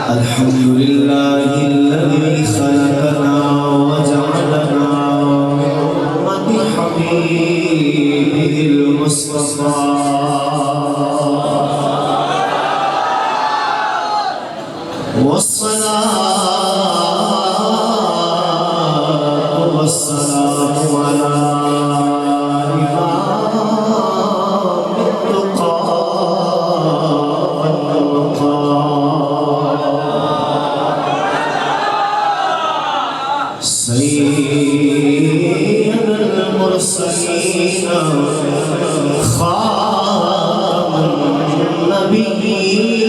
الحمد لله الذي خلقنا وجعلنا من أمة حبيبه المصطفى والصلاة والسلام على إمام التقى والنقى سيد المرسلين خاتم النبيين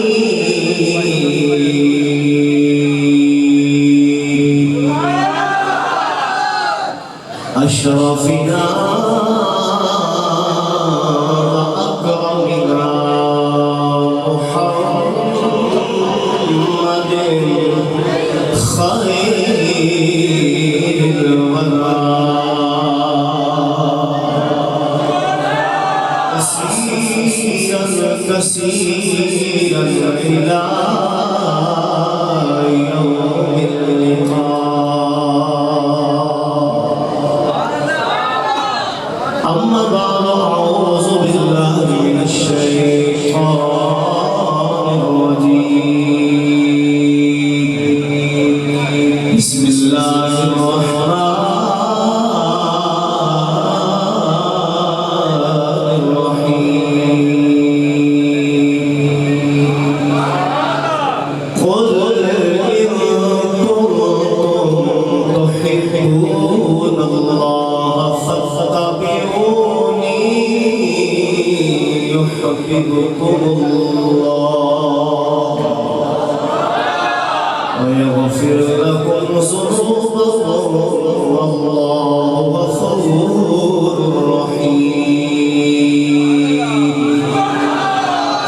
أشرفنا وأكرمنا محمد خير الورى كثيرا إلى يوم اللقاء أما بعد أعوذ بالله من الشيطان الرجيم بسم الله الرحمن الرحيم قل إن كنتم تحبون الله فاتبعوني يحببكم الله ويغفر لكم ذنوبكم والله غفور رحيم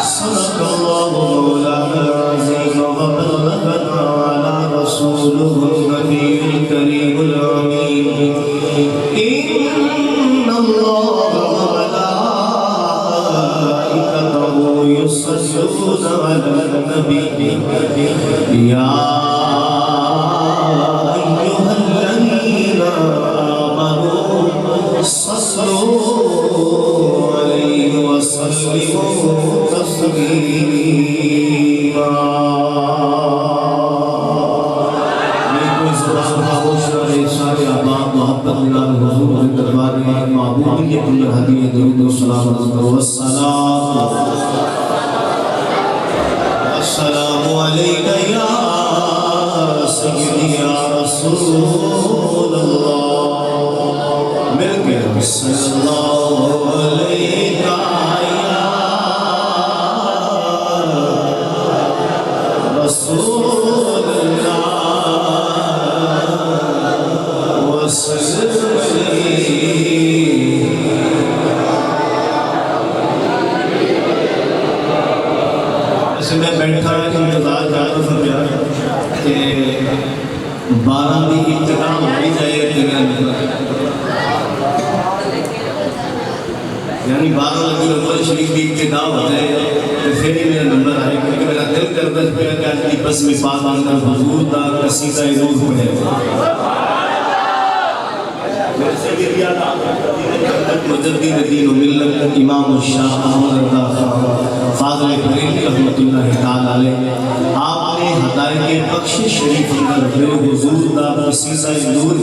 صدق الله مولانا العظيم وبلغنا على رسوله النبي الكريم الأمين إن الله وملائكته يصلون على النبي يا أيها الذين آمنوا صلوا عليه وسلموا تسليما سارے آباد محبت اللہ حضور کے دربار میں معبودیت اللہ ہدیہ درود و سلام السلام علیکہ یا سیدی یا رسول اللہ مل کے صلی اللہ علیکہ یا رسول اللہ میں بیٹھا انتظار کرتا تھا کہ 12 کی ابتدا ہو جائے یعنی 12 ربیع الاول شریف کی ابتدا ہو جائے تو پھر ہی میرا نمبر آئے کیونکہ میرا دل کرتا ہے کہ آج کی بس میں پاس آنکر حضور دا قصیدہ روح پڑھے مجدد دین و ملت امام الشاہ احمد رضا خان فاضل بریلوی رحمۃ اللہ تعالی علیہ آپ نے ہدایت بخش شریف اندر میرے حضور دا قصیدہ نور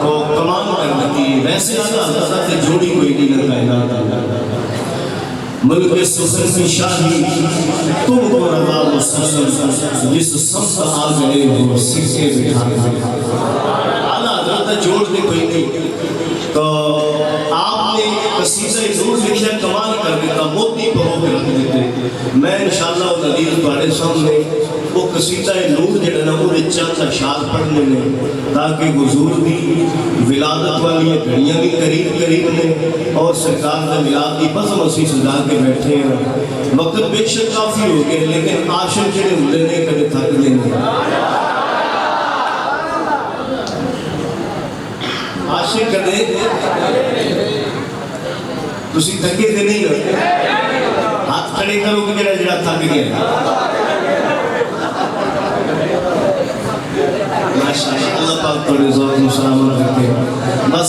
کو کمان کر دیتی ہے ویسے اللہ سے جوڑی کوئی نہیں نہ کائنات ملک سخن کی شاہی تم کو رضا مسلم جس سمت آ گئے ہو سکے بٹھا اعلیٰ حضرت جوڑ دے کوئی نہیں تو آپ نے قصیدہ نور لکھا کمال کر دیتا موتی کو ہو کے رکھ دیتے میں انشاءاللہ و نظیر تمہارے سامنے وہ قصیدہ نور جڑا نا وہ چند اشعار پڑھنے میں تاکہ حضور دی ولادت والی گھڑیاں بھی قریب قریب نے اور سرکار کا میلاد کی بزم اسی سجا کے بیٹھے ہیں وقت بے شک کافی ہو گئے لیکن عاشق جڑے ہوندے نے کبھی تھک دے نہیں عاشق کدے تسی تھکے تے نہیں ہو ہاتھ کھڑے کرو کہ جڑا تھک گیا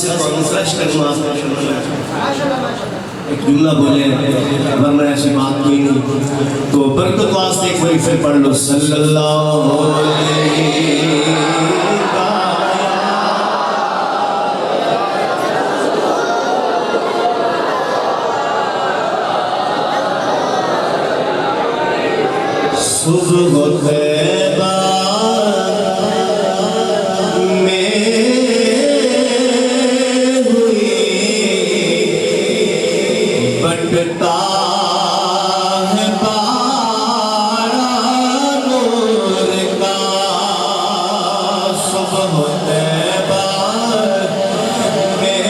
سے کانفرنس کرنا ایک جملہ بولے ورنہ ایسی بات کوئی نہیں تو برکت واسطے ایک باری پھر پڑھ لو صلی اللہ علیہ صبح طیبہ بٹتا ہے پارا نور کا صبح طیبہ میں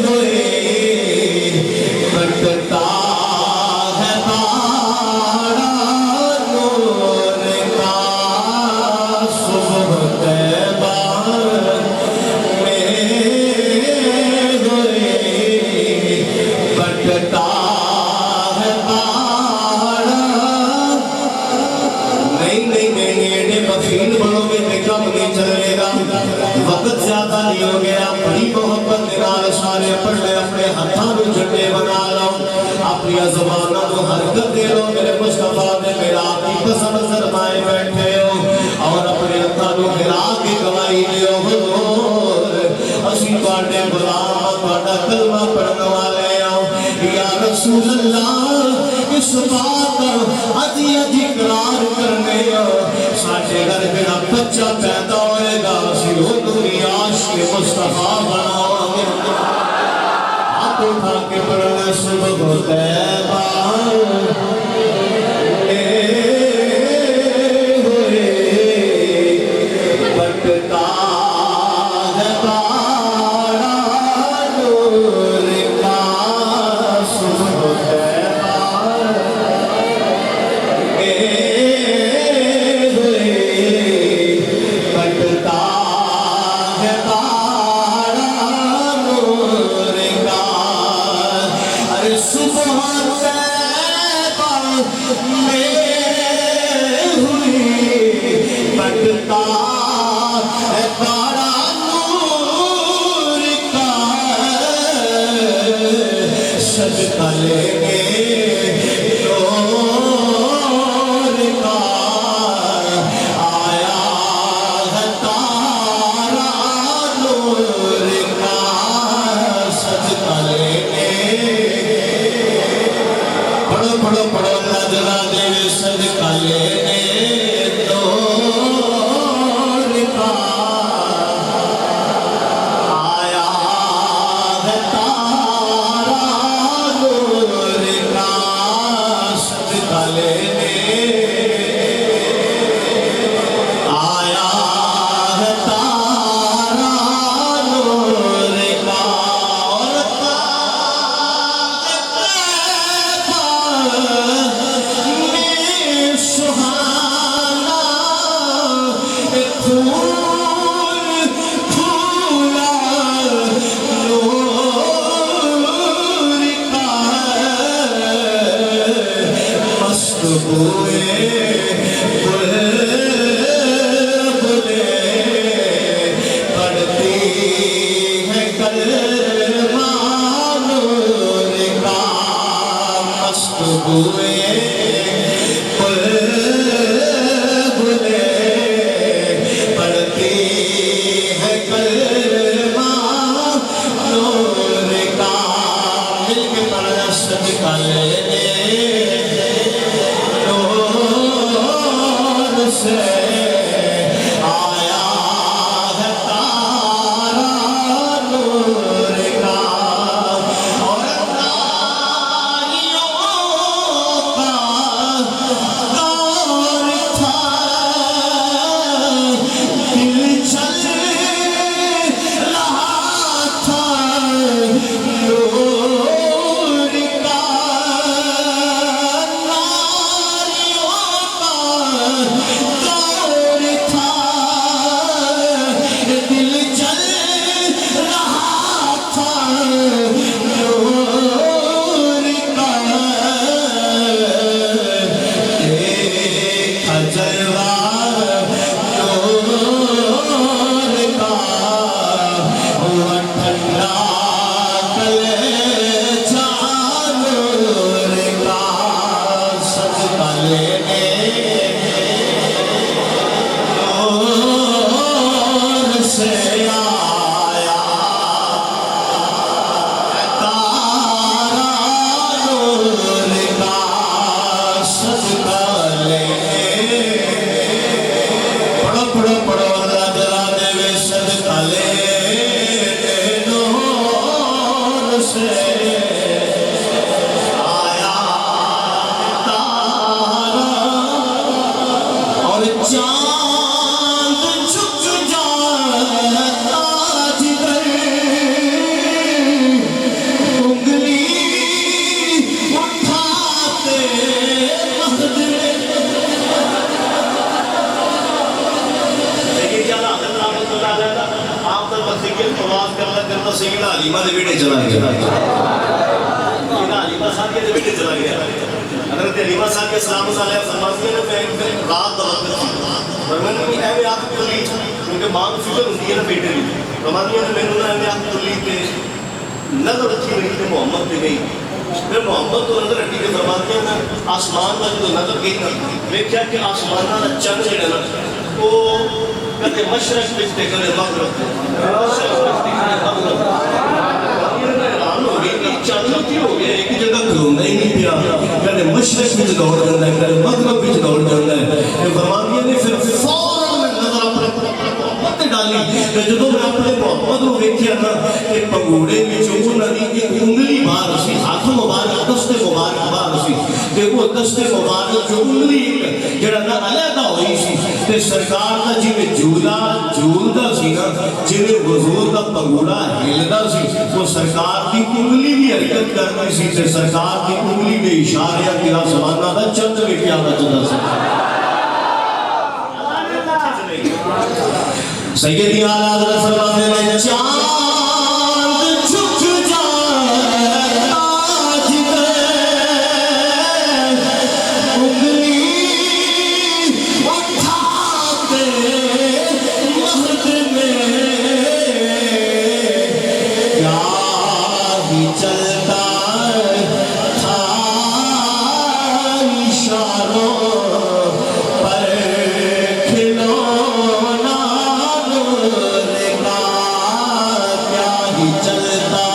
ہوئی بٹتا ہے پارا نور کا صبح طیبہ بٹتا ہے پارا نہیں ایڈے بخیل بنو گے کہ کم نہیں چلے گا وقت زیادہ نہیں ہو گیا بڑی محبت نال سارے پڑھے اپنے ہاتھوں میں جھنڈے بنا لو اپنی زبانوں کو حرکت دے لو میرے مصطفیٰ نے میرا آپ کی پسند فرمائے بیٹھے ہو اور اپنے ہاتھوں کو گرا کے گواہی دیو حضور اسی تواڈے غلام تواڈا کلمہ پڑھنے والے یا رسول اللہ اس بات عجی اقرار کرنے ساٹھے گھر میرا بچہ پیدا ہوئے گا اسی وہ دوری عاشق مصطفیٰ بناؤں گے ہاتھ اٹھا کے پڑھنے صبح طیبہ بٹتا ہے پارا نور کا صبح بٹتا ہے پارا نور کا ارے صبح طیبہ میں ہوئی بٹتا ہے پارا نور کا صدقہ لینے نور کا آیا ہے تارا نور کا صدقہ لینے پڑھو پڑھو پڑھو اللہ جلا دے صدقہ لینے نور کا آیا ہے تارا نور کا صدقہ لینے آیا ہے تارا نور کا اور میں سہانا پھول پھولا نور کا مست ہوئے پڑھتی ہے کلمہ نور کا مست ہوئے پڑھتی ہے کلمہ نور کا مل کے پڑھنا صدقہ لینے نور سے آیا ہے تارا نور کا اور ناریوں کا دور تھا دل چل رہا تھا نور کا ناریوں کا لے پڑھو پڑھو پڑھو اللہ جلا دے وے صدقہ لے نور سے آیا تارا اور چاند جھک جاتا جدھر انگلی اٹھاتے مہد میں لیکن کیا رحمت اللہ علیہ آپ تر وقت کے تواز کرنا سیدنا علیمہ دے بیٹے چلا گیا سیدنا علیمہ صاحب کے بیٹے چلا گیا حضرت علیمہ صاحب کے سلام علیہ فرماتے ہیں میں رات دلت تھی فرماتے ہیں اے میں آپ کو لی کیونکہ ماں کو فکر ہوتی ہے نا بیٹے لی فرماتے ہیں میں نے آپ کو لی کہ نظر رکھی ہوئی کہ محمد پہ گئی پھر محمد کو نظر رکھی کہ فرماتے ہیں آسمان میں جو نظر گئی نا دیکھا کہ آسمان کا چند جڑا نا وہ کہتے مشرق پچھتے کرے مغرب مشرق پچھتے کرے مغرب حیران ہو گئی کہ چند کی ہو گیا ایک جگہ کھلونا ہی نہیں پیا کہتے مشرق پچھ دوڑ جانا ہے کہتے مغرب پچھ دوڑ جانا ہے فرماتے ہیں پھر فوراً میں نظر اپنے محمد ڈالی کہ جدو میں اپنے محمد کو دیکھیا نا کہ پگوڑے میں جو نبی کی انگلی باہر اسی ہاتھ مبارک دست مبارک باہر اسی دیکھو دست مبارک جو انگلی جڑا نا علیحدہ ہوئی سی تے سرکار دا جی میں جھولدا سی نا جی میں حضور دا پگوڑا ہلدا سی وہ سرکار دی انگلی بھی حرکت کرنی سی تے سرکار دی انگلی میں اشارے کی آسمانہ دا چند بھی کیا بچدا سی سیدی اعلیٰ حضرت فرماتے ہیں چاند جھک جاتا جدھر انگلی اٹھاتے مہد میں کیا ہی چلتا تھا اشاروں پر کھلونا چلتا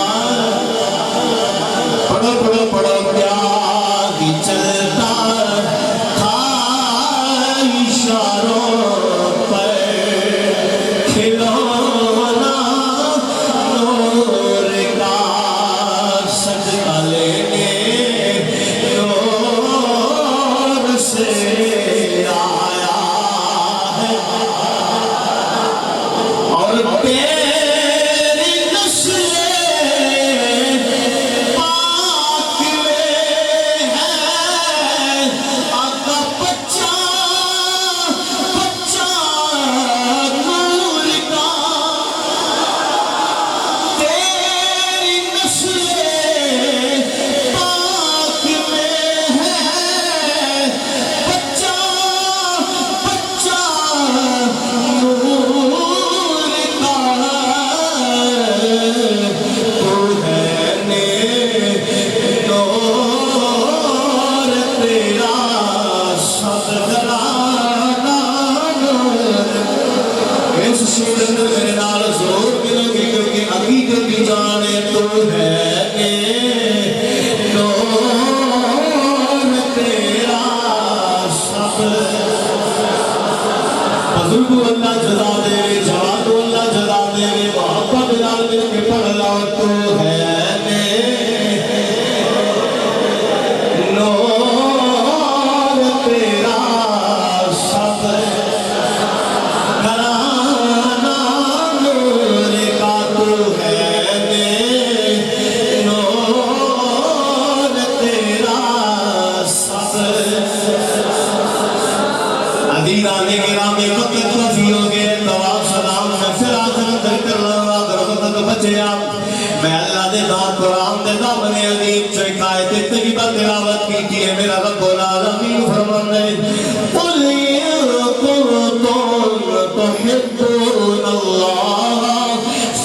پڑھو پڑھو پڑھو کیا ہی چلتا تھا اشاروں پر کھلونا نور کا صدقہ لینے نور سے آیا ہے اور میرے نال زور ملو گی کیونکہ حقیقت کی جانے تو ہے نور تیرا سب بزرگ اللہ جزا دے جوان اللہ جزا دے محبت نال مل کے پڑھ لا تو ہے نور تیرا سب آنے کے رامے وقت رفی ہو گئے تواب سلام میں پھر آخر در کر لگا در وقت بچے آپ میں اللہ دے دار قرآن دے دامن عظیم چوکائے تیتگی پر تلاوت کی تھی ہے میرا رب العالمین فرمانے قُلْ إِن كُنتُمْ تُحِبُّونَ اللَّهَ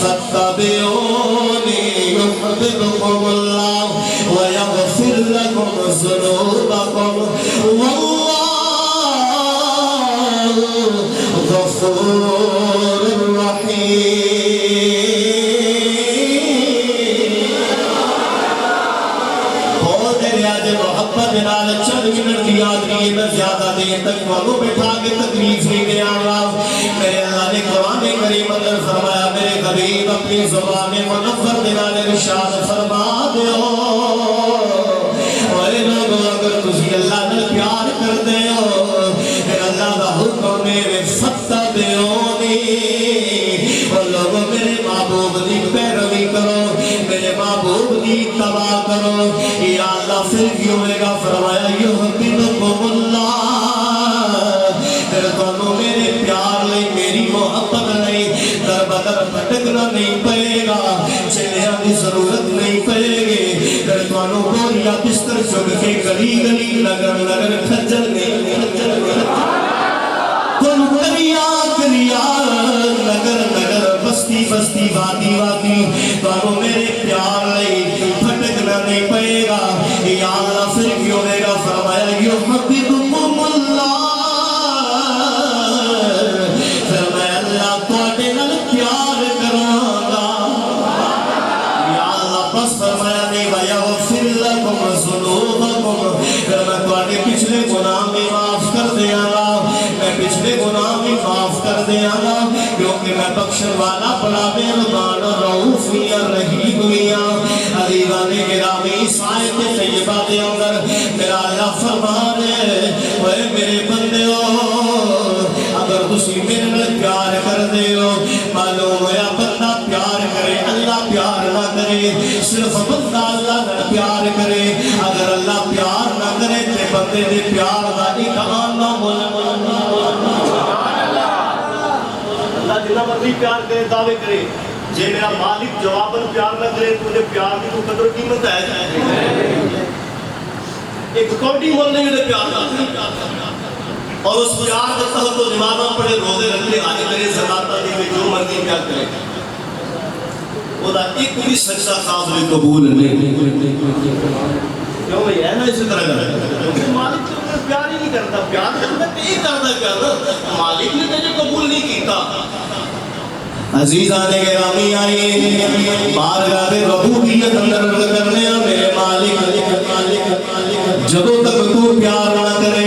فَاتَّبِعُونِي يُحْبِبْكُمُ اللَّهُ وَيَغْفِرْ لَكُمْ ذُنُوبَكُمْ غفور رحیم بہت دیر یاد محبت نال چند منٹ کی یاد کی میں زیادہ دیر تک وہ بٹھا کے تکلیف نہیں دیا گا. میرے اللہ نے قرآن کریم اندر فرمایا میرے حبیب اپنی زبان منور دلال ارشاد فرما دیو اے لوگو اگر تسی اللہ نے پیار کر دیو پھر اللہ دا حکم میرے فتح دیو اور لوگوں میرے محبوب دی پیروی کرو میرے محبوب دی اتباع کرو. یا اللہ پھر کیوں ہوئے گا فرمایا یحببکم اللہ پھر تمہیں میرے پیار لئی میری محبت نہیں در بدر پھٹکنا نہیں پڑے گا چہرے کی ضرورت نہیں پڑے گی پھر تمہیں بوریا بستر چڑھ کے گلی گلی نگر نگر کھجل نہیں تم کریا کریا نگر نگر بستی بستی وادی وادی تمہیں میرے پیار لئی پھٹکنا نہیں پڑے گا. یا اللہ پھر کیوں ہوئے گا فرمایا یحببکم اللہ پھر میں اللہ تواڈے نال پیار کراں گا. یا اللہ بس فرمایا نہیں ویغفر لکم ذنوبکم پھر میں تواڈے پچھلے گناہ بھی معاف کر دیاں گا میں پچھلے گناہ بھی معاف کر دیاں گا کیونکہ میں بخشن والا بڑا مہربان رؤوف رحیم ہوں. عزیزان گرامی سائے طیبہ دے اندر میرا اللہ فرما دے اے میرے بندیو اگر تسی میرے نال پیار کر دے ہو معلوم ہوا بندہ پیار کرے اللہ پیار نہ کرے صرف بندہ اللہ نہ پیار کرے اگر اللہ پیار نہ کرے تے بندے دے پیار دا ایک آنا اللہ جنہ مرضی پیار کرے دعوے کرے جے میرا مالک جواباً پیار نہ کرے تو مجھے پیار کی تو قدر قیمت ہے ایک کوٹی مول نہیں مجھے پیار کرتا اور اس پیار کرتا ہو تو نمازاں پڑھے روزے رکھے آج کرے زکاة دے جو مرضی پیار کرے وہ دا ایک بھی سجدہ قابل قبول نہیں کیوں بھئی ہے نا اسی طرح کرے مالک تو مجھے پیار ہی نہیں کرتا پیار کرتا تو یہ کرتا کیا مالک نے تجھے قبول نہیں کیتا. عزیزان گرامی آئیے بارگاہ ربوبیت اندر کرنے میرے مالک جدوں تک تو پیار نہ کرے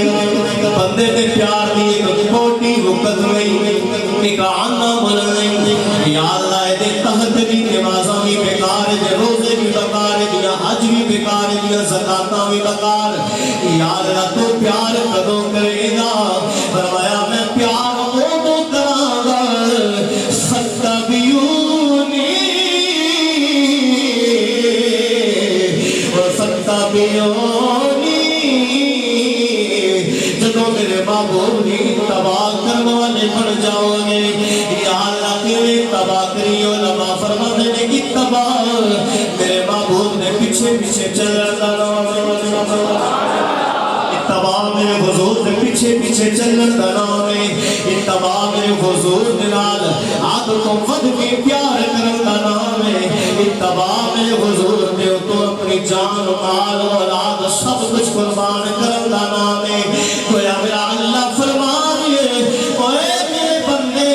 بندے تے پیار دی ایک کوٹی رکت نہیں ایک آنا مل نہیں. یا اللہ دے تحت بھی نمازاں بھی بیکار دے روزے بھی بیکار دیا حج بھی بیکار دیا زکاتاں بھی بیکار. یا اللہ تو پیار کدوں کرے گا فرمایا میں پیار اودوں کراں گا جدو میرے محبوب کی تباہ کرنے والے بن جاؤ گے. یا اللہ تیرے تباہ کریو لما فرمانے نے کی تباہ میرے محبوب نے پیچھے پیچھے چل رہا اتباع میرے حضور نے پیچھے پیچھے چلن دا نام ہے اتباع میرے حضور نال عادت و ود کے پیار کرن دا نام ہے اتباع میرے حضور نے تو اپنی جان مال اولاد سب کچھ قربان کرن دا نام ہے. گویا میرا اللہ فرما دیے اے میرے بندے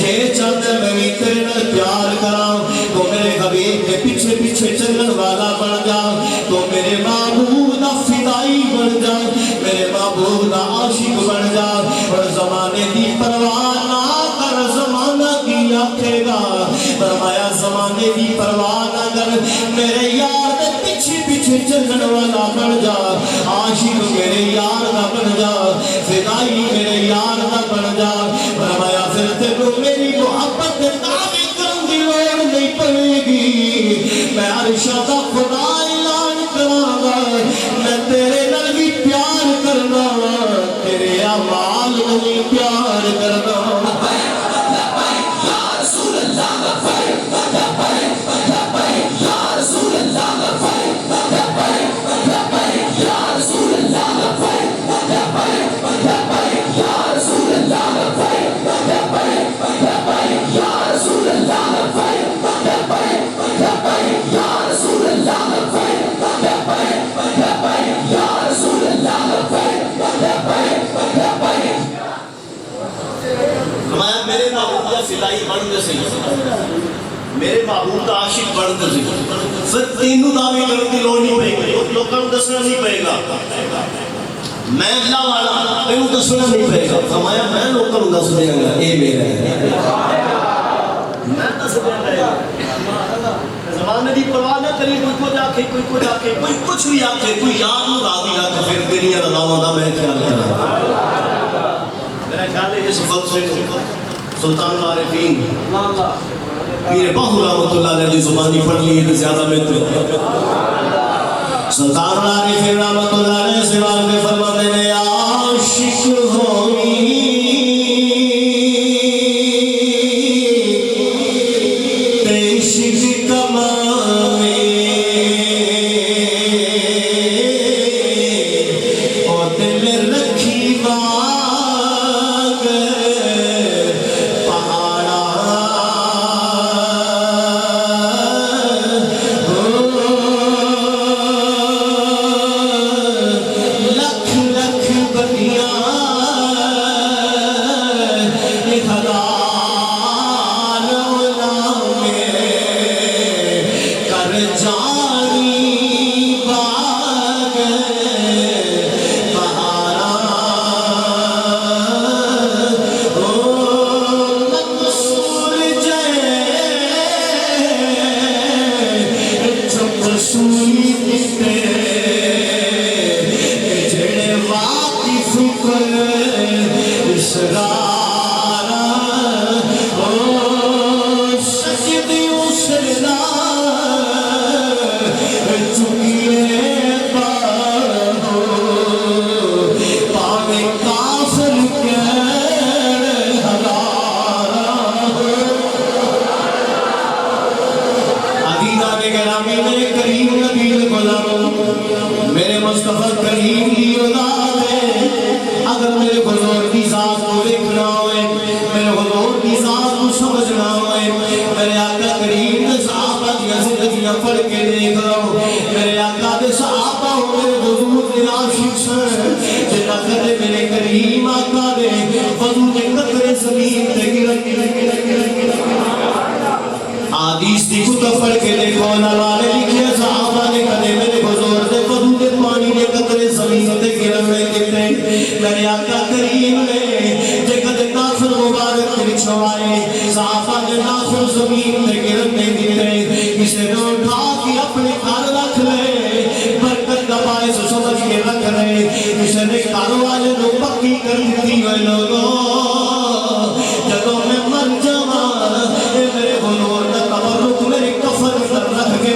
یہ چند میں تیرے نال پیار کراں تو میرے حبیب کے پیچھے پیچھے چلن والا بن جا تو میرے محبوب دا فدائی بن جا میرے محبوب دا عاشق بن جا اور زمانے دی پرواہ نہ کر زمانہ کی آکھے گا. فرمایا زمانے دی پرواہ نہ کر میرے یار دے پیچھے پیچھے چلن والا بن جا عاشق میرے یار دا بن جا فدائی میرے یار دا بن جا. فرمایا پھر تینوں میری محبت دعوے کرن دی لوڑ نہیں پڑے گی میں عرش دا خدا اعلان کراں گا میں تیرے نال بھی پیار کرنا تیرے اعمال میں پیار کرنا. میرے محبوب کا عاشق بن کر پھر تینوں دعوے کرنے کی لوڑ نہیں پڑے گی لوگوں کو دسنا نہیں پڑے گا میں اللہ والا تینوں دسنا نہیں پائے گا. فرمایا میں لوگوں کو دس دیا گا اے میرا ہے, میں دس دیا گا. زمانے دی پرواہ نہ کری, کوئی کچھ آکھے, کوئی کچھ آکھے, کوئی کچھ بھی آکھے, کوئی یاد نو راضی آ تو پھر تیری رضاواں دا میں خیال کرا. میرا خیال ہے اس وقت سے سلطان العارفین پیر باہو رحمۃ اللہ علیہ کی زبانی پڑھ لی ہے زیادہ بہتر. سلطان العارفین رحمۃ اللہ علیہ سوال میں فرماتے ہیں عاشق ہوئی حدیث کی کتب پڑھ کے دیکھو نوالے لکھے صحابہ نے کدے میرے بزرگ دے بدو دے پانی دے قطرے زمین دے گرنے دیتے میرے آقا کریم نے جے کدے ناصر مبارک کے چھوائے صحابہ نے ناصر زمین دے گرنے دیتے کسے نے اٹھا کے اپنے گھر رکھ لے برکت کا باعث سمجھ کے رکھ لے کسے نے گھر والے نو پکی کر دی ہوئے لوگوں جدوں میں مر جاواں میرے بزرگ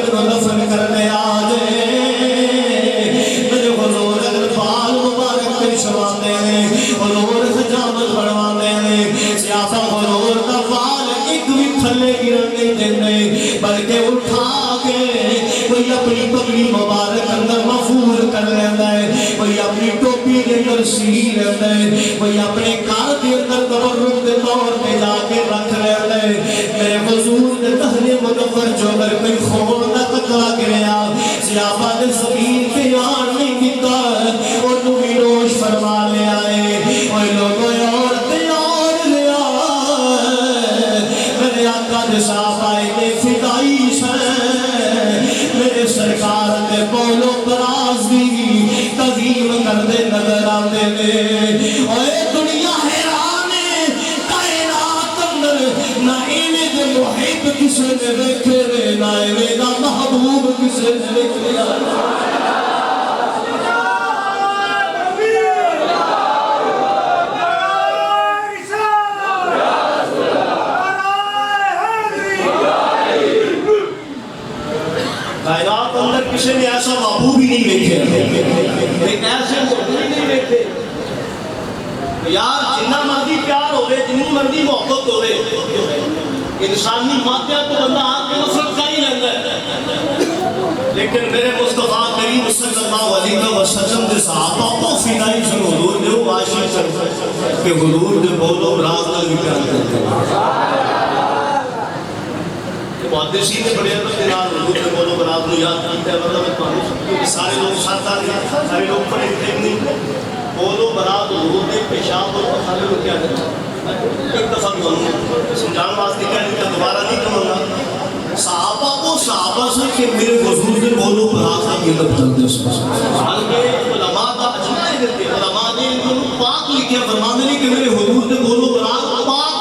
دفن کرنے آجے میرے حضور اگر بال مبارک پہ چھواتے ہیں حضور حجامت بڑھواتے ہیں سیاسہ حضور کا بال ایک بھی تھلے گرنے دینے بلکہ اٹھا کے کوئی اپنی پگڑی مبارک اندر محفوظ کر لیتا ہے کوئی اپنی ٹوپی دے کر سی لیتا ہے کوئی اپنے کار کے اندر تبرک کے طور پہ جا کے رکھ لیتا ہے میرے حضور نے تہنے مدفر جو اگر کوئی خون نہ قطرہ گریا سیابہ نے زمین پہ آن نہیں دیتا اور نوی روش فرما لے آئے اور لوگوں عورتیں اور لے آئے میرے آقا نے صحابہ نے فدائی سے میرے سرکار نے بولو براز دی تظیم کر دے نظر آتے دے اور دنیا حیران کائنات اندر نہ اینے دے محب کسے نے دیکھے رے نہ اینے دا محبوب کسے نے دیکھے کائنات اندر کسی نے ایسا محبوب ہی نہیں دیکھے ایک ایسے محبوب ہی نہیں دیکھے یار جنہ مرضی پیار ہوئے جنہی مرضی محبت ہوئے انسانی مادیہ تو بندہ آن کے نصرت کا ہی رہتا ہے لیکن میرے مصطفیٰ کریم صلی اللہ علیہ وسلم دے صحابہ کو فدائی سے حضور نے وہ عاشق کر کہ حضور نے بولو راز کا بھی پیار کرتے ہیں محدثین نے بڑے عرب کے نام حضور نے بولو براز کو یاد کیتا ہے مطلب سارے لوگ ساتھ آ رہے سارے لوگ پڑھے تھے نہیں بولو برات حضور نے پیشاب اور پخالے کو کیا کرتا ایک دفعہ بھی سمجھان واسطے کیا نہیں کیا دوبارہ نہیں کمانا صحابہ کو صحابہ سے کہ میرے حضور نے بولو برات کا یہ لب چلتے اس کو بلکہ علماء کا اجماع کرتے لکھے فرماتے ہیں کہ میرے حضور نے بولو برات پاک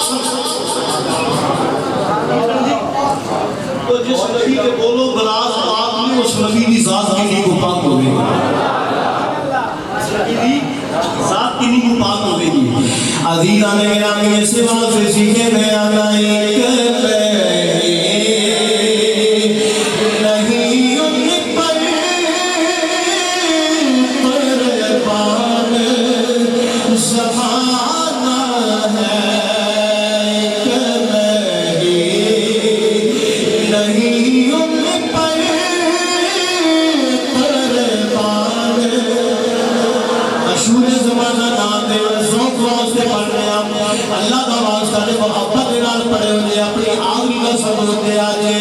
تو جس نبی کے بولو برات پاک نے اس نبی کی ذات کی نیک و پاک ہو گئی ذات کی نیک و پاک ہو گئی عزیزان گرامی ایسے بات سے سیکھے میں آنا اللہ کا واسطہ نے محبت نال پڑے ہوئے اپنی آخری کا ثبوت دے آجے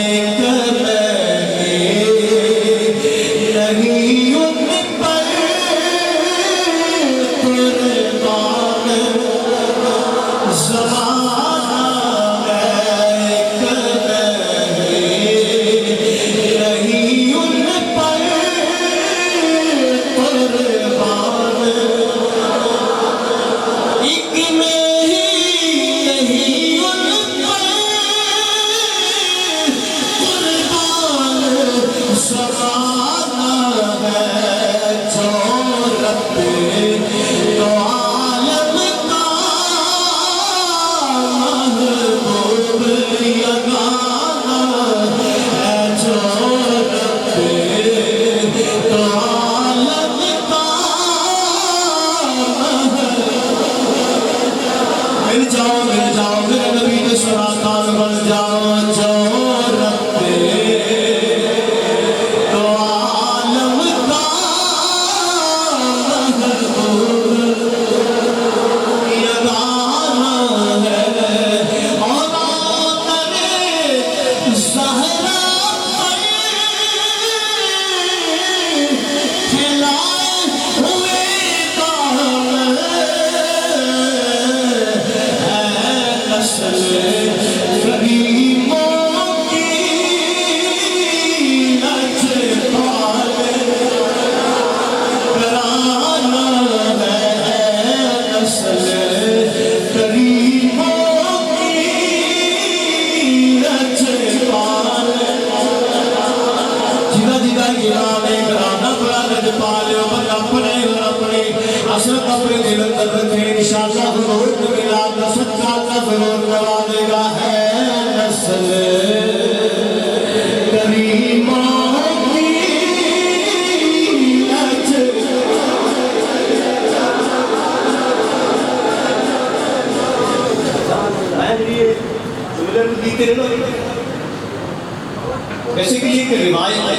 بیسیکلی ایک روایت ہے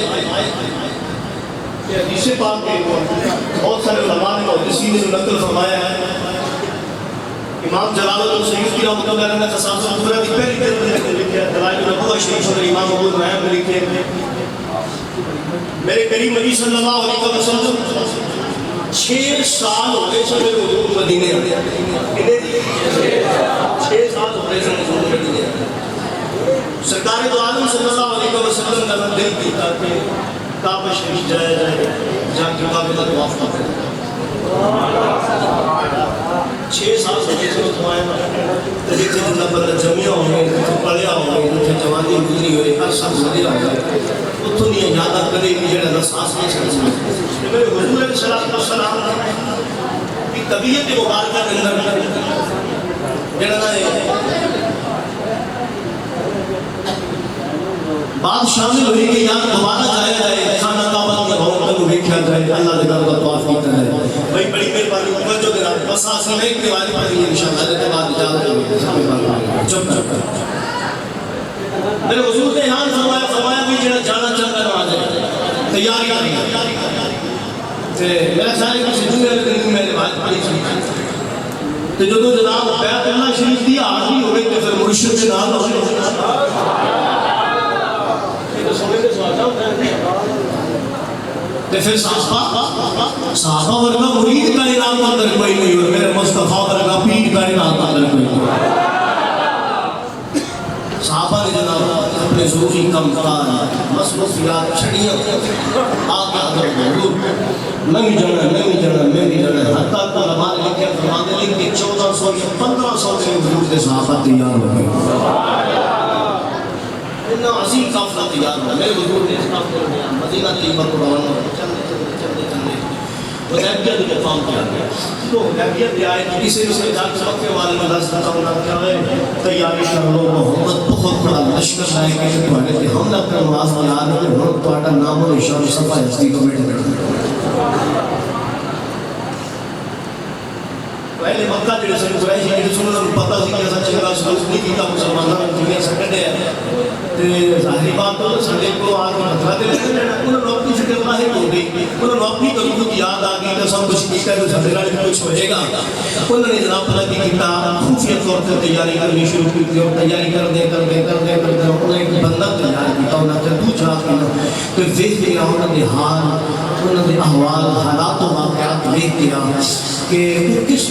کہ حدیث پاک کے بہت سارے علماء نے محدثین نے نقل فرمایا ہے امام جلال السیوطی رحمۃ اللہ علیہ نے خصائص الکبریٰ کی پہلی کتاب لکھی ہے دلائل النبوہ شریف اور امام ابو نعیم نے لکھے میرے کریم نبی صلی اللہ علیہ وسلم 6 سال ہو گئے سب حضور مدینے کتنے 6 سال ہو گئے سب حضور مدینے سرکار دو عالم صلی اللہ علیہ وسلم کا دل کیتا کہ کعبہ شریف جایا جائے جہاں کی کعبہ کا طواف کرے 6 سال سے جیسے تو آئے تو جیسے جنہ پر جمعیہ ہوئے پڑھیا ہوئے جیسے جوانی گزری ہوئے ہر سب مدیہ ہوئے اتو نہیں یادہ کرے کہ جڑا رساس نہیں چلتا میرے حضور علیہ السلام کی طبیعت مبارکہ کے اندر جڑا ہے بات شامل ہوئی کہ یہاں دوبارہ جایا جائے خانہ کعبہ کے بھون میں دیکھا جائے اللہ کے گھر کا طواف کیا جائے بھائی بڑی مہربانی توجہ دینا بس اصل میں ایک روایت پڑھی ہے انشاءاللہ کے بعد اجازت چپ کر میرے حضور نے یہاں فرمایا بھی جڑا جانا چاہتا ہے وہاں جائے تیاری میرا خیال ہے کہ دوسرے دن میں روایت پڑھی تو جو جناب بیت اللہ شریف دی آدمی ہوئے تو پھر مرشد کے نام ہوئے پھر صحابہ ورگا مرید کا انعام اندر کوئی نہیں ہوئے میرے مصطفیٰ ورگا پیر کا انعام اندر کوئی نہیں ہوئے صحابہ نے جناب اپنے ضروری کم کار مصروفیات چھڑیاں آگے حضرت حضور میں بھی جانا میں بھی جانا میں بھی جانا، حتیٰ کہ ہمارے لکھے فرماتے ہیں کہ 1400 یا 1500 کے حضور کے صحابہ تیار ہو گئے، اتنا عظیم قافلہ تیار ہوا۔ میرے حضور نے اس قافلے میں مدینہ طیبہ کو روانہ ہوا، چلتے حدیبیہ کے مقام کیا گیا، تو حدیبیہ بھی آئے کہ کسی نے جا کے مکے والے میں دس بتا ہونا کیا ہے تیاری کر لو، محمد بہت بڑا لشکر لائے کہ تھوڑے کہ حملہ کر نواز میں آ رہے ہیں، ہم تھوڑا نام و نشان صفحہ ہستی کو بیٹھ گئے۔ پہلے مکہ جڑے سن قریش نے سنن نوں پتہ سی کہ اساں چنگا سلوک نہیں کیتا مسلماناں نے دنیا سے کڈیا تے ظاہری بات تو ساڈے کو آ کے خطرہ تے لگ جانا، انہاں نوں اپنی فکر ظاہر ہو گئی، انہاں نوں اپنی قوم کی یاد آ گئی کہ سب کچھ کیتا ہے ساڈے نال کچھ ہوئے گا۔ انہوں نے جناب پتہ کی کیتا خفیہ طور پر تیاری کرنی شروع کی اور تیاری کرتے انہوں نے ایک بندہ تیار کیتا، انہوں نے دوسرا کیتا کہ دیکھ لیا انہوں نے حال انہوں نے احوال حالات و واقعات دیکھ لیا کہ وہ کس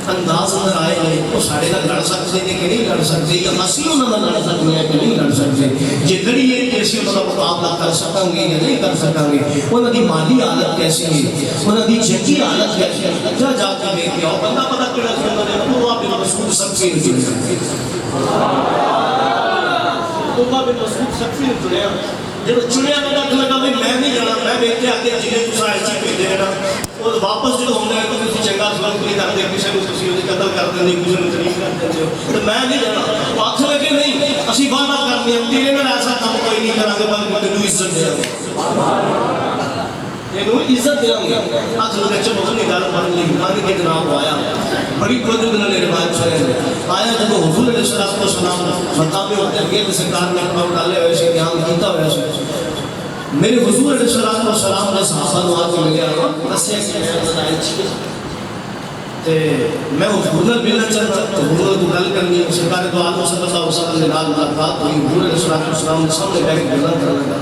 انداز میں آئے ہیں، وہ سارے نہ لڑ سکتے ہیں کہ نہیں لڑ سکتے، یا مسیح انہوں نے لڑ سکتے ہیں کہ نہیں لڑ سکتے، یہ لڑیے کیسے انہوں نے مقابلہ کر سکیں گے یا نہیں کر سکیں گے، انہوں کی مالی حالت کیسی ہے، انہوں کی جنگی حالت کیسی ہے، جا جا کے دیکھ لیا بندہ پتہ کیڑا سی انہوں نے عروہ بن مسعود ثقفی نے چنیا، عروہ بن مسعود ثقفی نے چنیا، جب چنیا میں رکھ لگا میں نہیں جانا، میں بیٹھے آتے جنہیں کچھ ایسی پیتے ہیں نا، اور واپس جو ہونا ہے تو کسی چنگا سلوک نہیں کرتے، کسی کو کسی کو قتل کر دیں، کسی کو تکلیف کر دیں، تو میں نہیں جانا۔ آخر لگے نہیں اسی وعدہ کرتے ہیں تیرے نال ایسا کام کوئی نہیں کریں گے، بلکہ تینوں عزت دیں گے، تینوں عزت دیں گے۔ آخر لگے چلو نہیں گل بن لی، مان کے جناب آیا بڑی قدرت نے روایت سنے آیا جب حضور علیہ الصلوۃ والسلام مقام ہوتے ہیں کہ سرکار نے اپنا ڈالے ہوئے سے قیام کیتا ہوا سے میرے حضور علیہ الصلوۃ والسلام نے صحابہ کو آ کے ملیا دسیا کہ میں بتایا چیز تے میں حضور نے ملنا چاہتا تو حضور کو گل کرنی سرکار دو عالم صلی اللہ علیہ وسلم نے نال ملاقات ہوئی، حضور علیہ الصلوۃ والسلام نے سامنے بیٹھ کے گلاں کرنے لگا،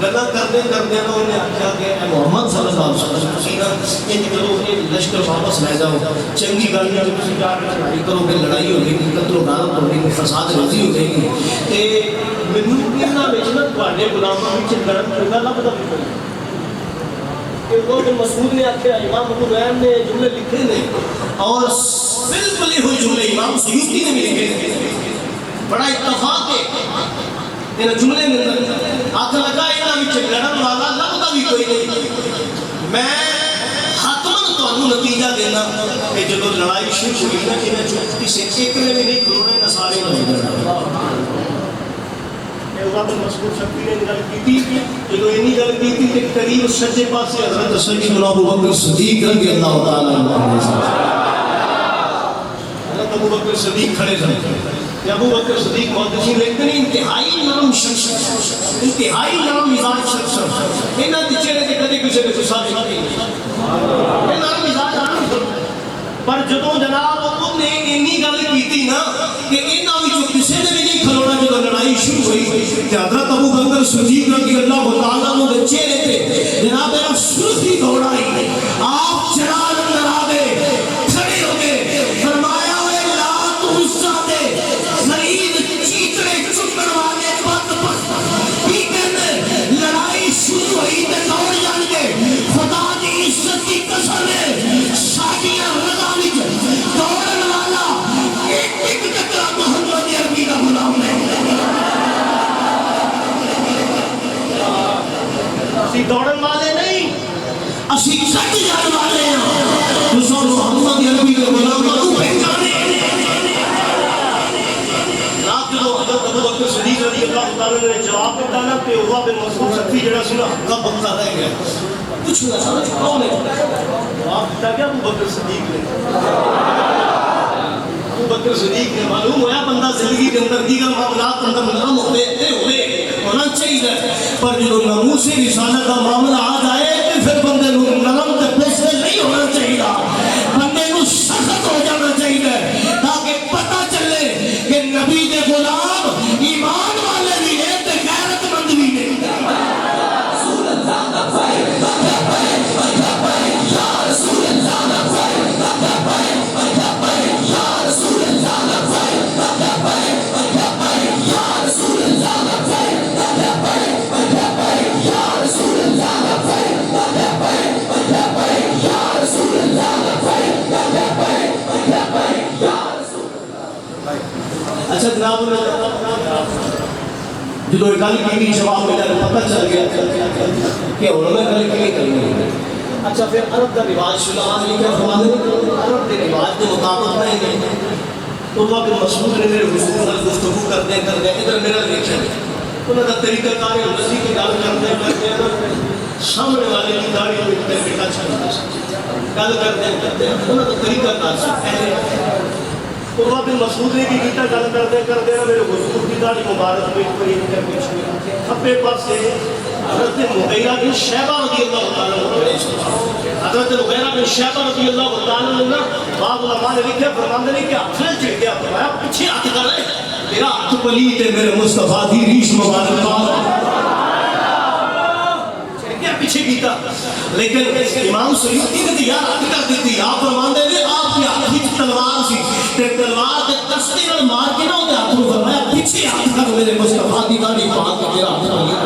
گلاں کرتے انہوں نے آخیا کہ اے محمد صلی اللہ علیہ وسلم تسی نا ان کرو یہ لشکر واپس لے جاؤ، چنگی گل نہیں تسی جا کے لڑائی کرو گے، لڑائی ہو جائے گی، قتل و غارت ہو جائے گی، فساد روزی ہو جائے گی، تے مینوں انہاں وچ نا تواڈے غلاماں وچ لڑن پیدا لبدا بھی کوئی کہ وہ جو مسعود نے آخیا امام ابو نعیم نے جملے لکھے نے اور بالکل یہ ہوئی جملے امام سیوطی نے بھی لکھے نے، بڑا اتفاق ہے ان جملے میں آخر لگا انہاں وچ لڑن والا لبدا بھی کوئی نہیں۔ میں حتماً تانوں نتیجہ دینا کہ جب لڑائی شروع ہوئی نا انہاں کسی ایک نے بھی نہیں کھلونے نہ سارے نے عروہ بن مسعود ثقفی نے گل کی جب اینی گل کی کہ قریب سجے پاسے حضرت سیدنا ابو بکر صدیق رضی اللہ تعالی عنہ حضرت ابو بکر صدیق کھڑے تھے، ابو بکر صدیق محدثین لکھتے ہیں انتہائی نرم شخص، انتہائی نرم مزاج شخص، انہاں دے چہرے تے کدی کسی نے غصہ نہیں کیتا، نرم مزاج پر جدوں جناب انہوں نے اینی گل کیتی نا کہ انہاں وچوں کسی نے بھی نہیں کھلونا، جب لڑائی شروع ہوئی کہ حضرت ابو بکر صدیق رضی اللہ تعالیٰ عنہ کے چہرے پہ جناب میرا سرخی دوڑ آئی، آپ چراغ اندر آ گئے، کھڑے ہو گئے، فرمایا اے لات عزا دے غریب چیتڑے چکن والے بدبخت کی کہنے لڑائی شروع ہوئی تے دوڑ جان گے، خدا دی عزت کی قسم ہے شادیاں رضا وچ دوڑن والا ایک ایک ٹکرا محمد عربی کا غلام نہیں، اسی دوڑن والے نہیں اسی کٹ جان والے ہیں، تو سو محمد عربی کے غلام کو پہچانے رات جو حضرت ابو بکر صدیق رضی اللہ تعالیٰ نے جواب دیتا نا کہ عروہ بن مسعود ثقفی جڑا سی نا حقا بکتا رہ گیا، کچھ نہ سمجھ کون ہے جواب دیتا گیا ابو بکر صدیق نے، ابو بکر صدیق نے معلوم ہوا بندہ زندگی کے اندر دیگر معاملات اندر نرم ہوئے ہونا چاہیے، پر جو ناموس رسالت کا معاملہ آ جائے تو پھر بندے کو نرم تے پیسے نہیں ہونا چاہیے، بندے کو سخت ہو جانا چاہیے تاکہ پتہ چلے کہ نبی دے غلام ایمان والے بھی ہیں تے غیرت مند بھی ہیں۔ رسول اللہ کا اچھا جناب جدو گل کی جواب ملا پتہ چل گیا کہ انہوں نے گل کی کرنی ہے. اچھا پھر عرب کا رواج شلام لکھا فرمانے عرب کے رواج کے مطابق نہیں گئے تو وہ اگر مسعود نے میرے حضور سے گفتگو کرتے ادھر میرا دیکھا انہوں کا طریقہ کار ہے رضی کی گل کرتے سامنے والے کی داڑھی میں بیٹا چھڑتا گل کرتے انہوں کا طریقہ کار سے پہلے عروہ بن مسعود نے کی گیتا گل کرتے میرے حضور کی داڑھی مبارک میں کوئی کھپے پر سے حضرت مغیرہ بن شیبہ رضی اللہ تعالیٰ حضرت مغیرہ بن شیبہ رضی اللہ تعالیٰ نے بعض علماء نے لکھا فرماندے نے کہ ہاتھ نے چڑھ گیا فرمایا پیچھے ہاتھ کر رہے تیرا ہاتھ پلیت ہے میرے مصطفیٰ دی ریش مبارک پیچھے کیتا لیکن امام سیوطی نے دیا ہاتھ کر دیتی آپ فرماندے نے آپ کے ہاتھ کی تلوار سی تے تلوار کے کستے نال مار کے نہ ہوتے ہاتھ فرمایا پیچھے ہاتھ کر میرے مصطفیٰ دی داڑھی پاک کے تیرا ہاتھ پلیت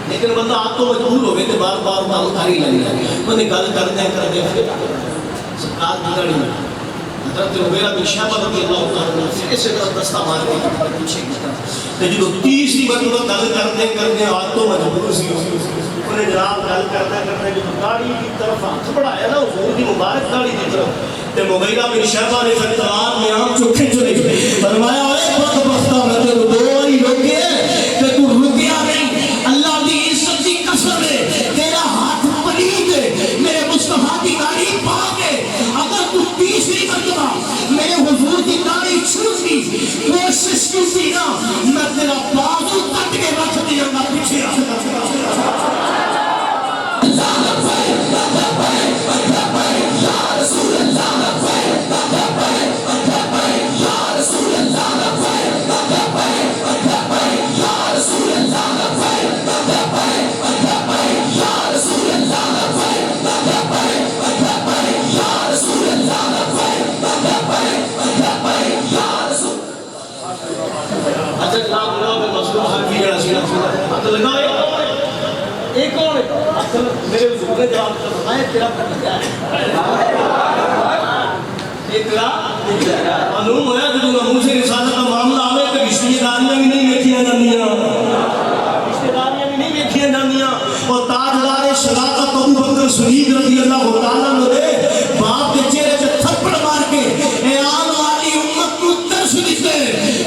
لیکن بندہ آپ تو مجبور ہو گئے تھے بار بار اتاری لگی ہے میں نے گل کرتے سرکار کی داڑھی میں حضرت مغیرہ بن شیبہ رضی اللہ تعالیٰ نے اسے طرف دستہ مار کے پیچھے کیتا تو جب تیسری مرتبہ گل کرتے آپ تو مجبور سی انہیں جناب گل کرتے جب داڑھی کی طرف ہاتھ بڑھایا نا حضور کی مبارک داڑھی کی طرف تے مغیرہ بن شیبہ نے پھر تلوار میں آنکھ چوکھے چلے فرمایا اے بدبختہ میں تو دو ہی روکے کہ تو رکیا نہیں اللہ دی عزت دی قسم ہے تیرا ہاتھ پلید ہے میرے مصطفیٰ کی داڑھی پاک ہے اگر تو تیسری مرتبہ میرے حضور کی داڑھی چھوٹی کوشش کی نا میں تیرا بازو تک کے رکھ دیا گا پیچھے میرے حضور نے جواب فرمایا تیرا کیا ہے تیرا معلوم ہوا کہ منہ سے رسالت کا معاملہ آئے تو رشتے داریاں بھی نہیں دیکھیاں جانیاں اور تاجدار شراکت ابو بکر صدیق رضی اللہ تعالیٰ عنہ نے باپ کے چہرے پہ تھپڑ مار کے اے آن والی امت کو درس دیتے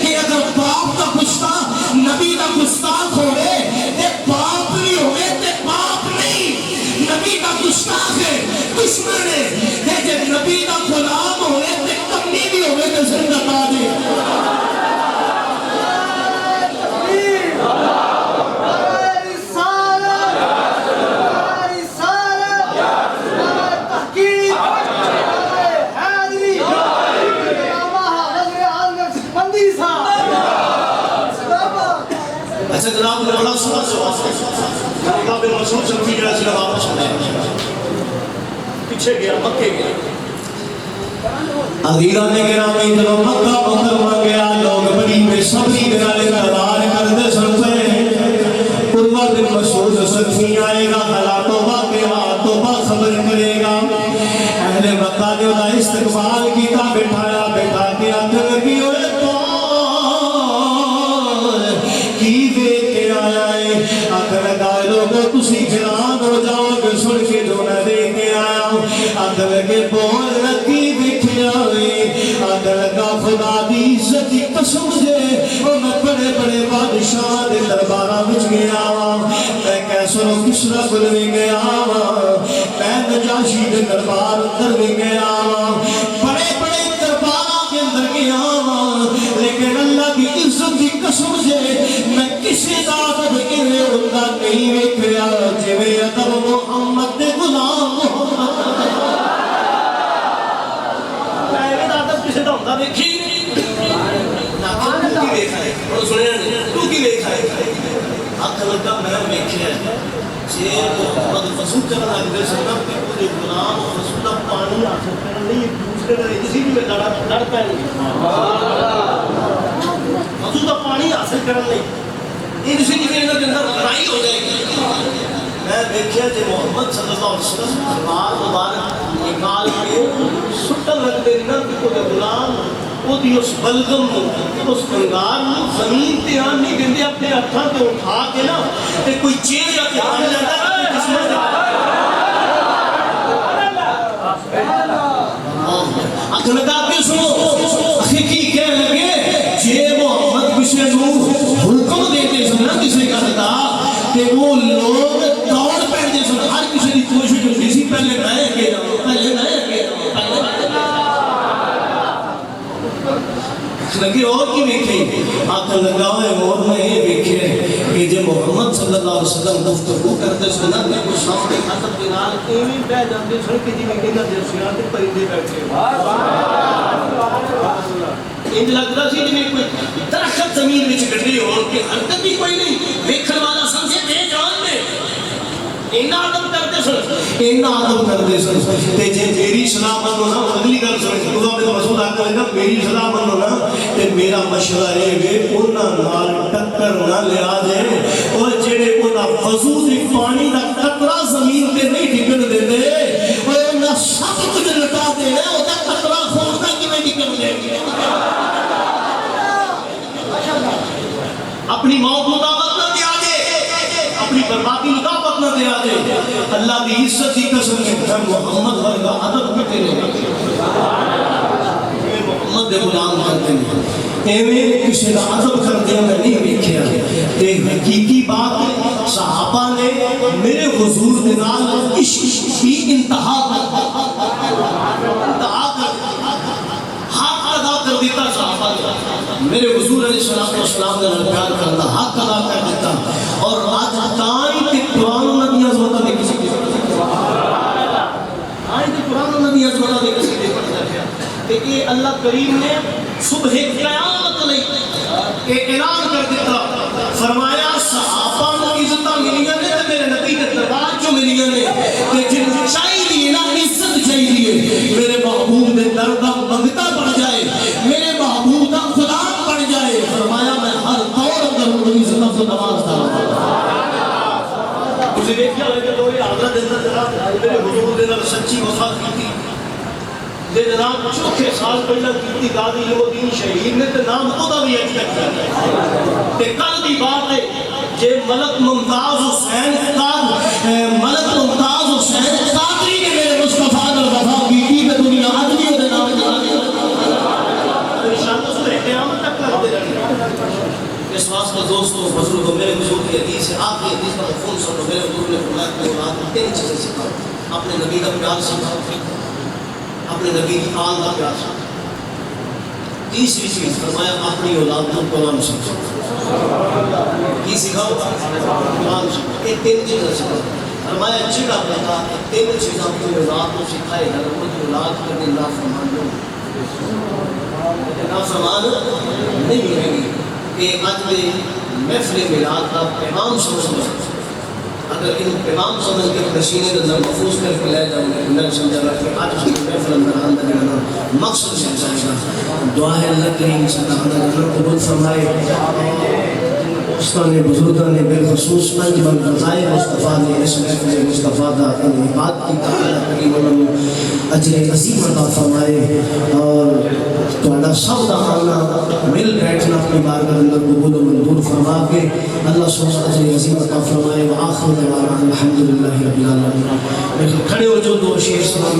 کہ اگر باپ کا گستاخ نبی کا گستاخ ہوئے تے باپ نہیں ہوئے تے باپ نہیں نبی کا گستاخ ہے دشمن ہے جب نبی کا غلام ہوئے تے کمی بھی ہوئے تے زندہ تاج ہے اچھا جناب نے بڑا سنا جواب عروہ بن مسعود سے بھی جڑا سی واپس آیا پیچھے گیا مکے گیا عزیزاں نے گرامی جب مکہ مکرمہ گیا لوگ بڑی بے صبری کے نال انتظار کرتے سن پے عروہ بن مسعود سلفی آئے گا حالاتوں واقعات تو باخبر کرے گا اہل مکہ نے انہاں استقبال کیتا بٹھایا بٹھا کے ہاتھ لگی ہوئے تسی حیران ہو جاؤ گے سن کے جو میں دے کے آیا ہوں آدھر کے بول رکھی دکھیا ہوئی آدھر کا خدا دی عزت کی قسم دے اور میں بڑے بڑے بادشاہ دے دربارہ بچ گیا ہوں میں کیسر و کسرا بلوی گیا ہوں میں نجاشی دے دربار اندر بھی گیا ہوں بڑے بڑے دربارہ کے اندر گیا ہوں لیکن اللہ کی عزت کی قسم دے میں کسی ذات بکرے ہوتا نہیں ویکھیا جویں ادب محمد دے غلام محمد میں ادب کسی دا ہوندا ویکھی تو کی ویکھا ہے تو کی ویکھا ہے ہاتھ لگا میں ویکھیا جے محمد رسول چلا لگے سنت کے پورے غلام اور رسول دا پانی ہاتھ کرن نہیں ایک دوسرے دے کسی بھی میں لڑ پے رسول دا پانی حاصل کرن نہیں ان سے کی اندر لڑائی ہو جائے گی میں دیکھیا کہ محمد صلی اللہ علیہ وسلم بار مبارک نکال کے سٹل رکھ دے نہ کہ کوئی غلام اپنی اس بلغم اس کنگار زمین تے آن نہیں دیندے، اپنے ہتھاں تے اٹھا کے نا تے کوئی چیز رکھ آن جاتا ہے قسمت اکھ لگا کے سنو اکھے کی کہہ لگے جے محمد کسی نو حکم دیتے سن نا کسی کا خطا کہ وہ لوگ دوڑ پہنتے سن، ہر کسی کی کوشش ہوتی سی پہلے میں اگے جاؤں، پہلے میں اگے جاؤں، لگے اور کی ویکھے آنکھ لگا ہوئے اور میں یہ ویکھے کہ جب محمد صلی اللہ علیہ وسلم گفتگو کرتے سنا کہ وہ سامنے خطب کے نال ایویں بہ جاندے سن کہ جی میں کہنا درسیاں تے پرندے بیٹھے انج لگدا سی جی کوئی درخت زمین وچ گڈے ہون کہ حرکت بھی کوئی نہیں، ویکھن والا سمجھے بے جان نے اینا آدم کرتے سن، اینا آدم کرتے سن تے جے میری صلاح منو نا اگلی گل سن خدا میں مسعود آتا ہے نا میری صلاح منو نا تے میرا مشورہ ہے کہ انہاں نال ٹکر نہ لیا جائے اور جڑے انہاں وضو دے پانی دا قطرہ زمین تے نہیں ڈگن دیندے اور انہاں سب کچھ لٹا دے او دا قطرہ خون دا کیویں ڈگن دے اپنی موت مطابق نہ دیا جائے، اپنی بربادی مطابق نہ دیا جائے، اللہ کی عزت کی قسم ہے محمد ورگا ادب کرتے رہے محمد دے غلام کرتے ہیں ایویں کسی کا ادب کرتے میں نہیں دیکھا تے حقیقی بات صحابہ نے میرے حضور دے نال عشق کی انتہا حق ادا کر دیتا صحابہ میرے حضور علیہ السلام نے پیار کرتا حق ادا کر دیتا اور آج تائیں کہ قرآن و نبی عظمتہ نے کسی کی آئیں کہ قرآن و نبی عظمتہ نے کسی کی پڑھتا ہے کہ یہ اللہ کریم نے صبح قیامت نہیں کہ اعلان کر دیتا فرمایا صحابہ کو عزتہ ملیاں نے میرے نبی کے دربار جو ملیاں نے کہ جن چاہیے نا عزت چاہیے میرے محبوب نے دردہ منگتا بڑھ جائے میرے محبوب کا خدا بڑھ جائے فرمایا میں ہر دور اندر ان کی عزت سے نواز دارا اسے دیکھیا لگے تو یہ حضرت اندر جناب میرے حضور دے نال سچی وفا کی دے جناب چوکھے سال پہلا کیتی دادی علم الدین شہید نے تے نام خدا بھی اچھا کیا تے کل دی بات ہے جے ملک ممتاز حسین قادری نے میرے مصطفیٰ نے وفا کی تے دنیا آدمی دے نام انشاءاللہ صبح قیامت تک کرتے رہے اس واسطے دوستو بزرگوں میرے حضور کی حدیث ہے آپ کی حدیث کا مفہوم سنو میرے حضور نے فرمایا کہ اولاد کو تین چیزیں سکھاؤ اپنے نبی کا پیار سکھاؤ اپنے نبی کی آل کا پیار سکھاؤ تیسری چیز فرمایا اپنی اولاد کو قرآن سکھاؤ کی سکھاؤ قرآن سکھاؤ یہ تین چیزیں سکھاؤ فرمایا چڑا بتا تین چیزیں اپنی اولاد کو سکھائے گا اپنی اولاد کرنے نافرمان نافرمان نہیں رہے گی کہ آج میں محفل میلاد کا پیغام سمجھ اگر ان پیغام سمجھ کے پسینے نظر محفوظ کر کے لے جاؤں گے میں سمجھا رہا کہ آج اس کی محفل اندر آندہ جانا مقصد سے جائے گا دعا ہے اللہ کریم صلی اللہ علیہ وسلم قبول فرمائے استاد بزرگاں نے بالخصوص پنج بن رضائے مصطفیٰ نے اس محفل مصطفیٰ دا ان عباد کی تعالیٰ کریم انہوں اجر عظیم عطا فرمائے اور تمہارا سب دا آنا مل بیٹھنا اپنی بارگاہ اندر قبول و منظور فرما کے اللہ سبحانہ اجر عظیم عطا فرمائے وآخر دعوانا الحمدللہ رب العالمین کھڑے ہو جو دو شیر سلام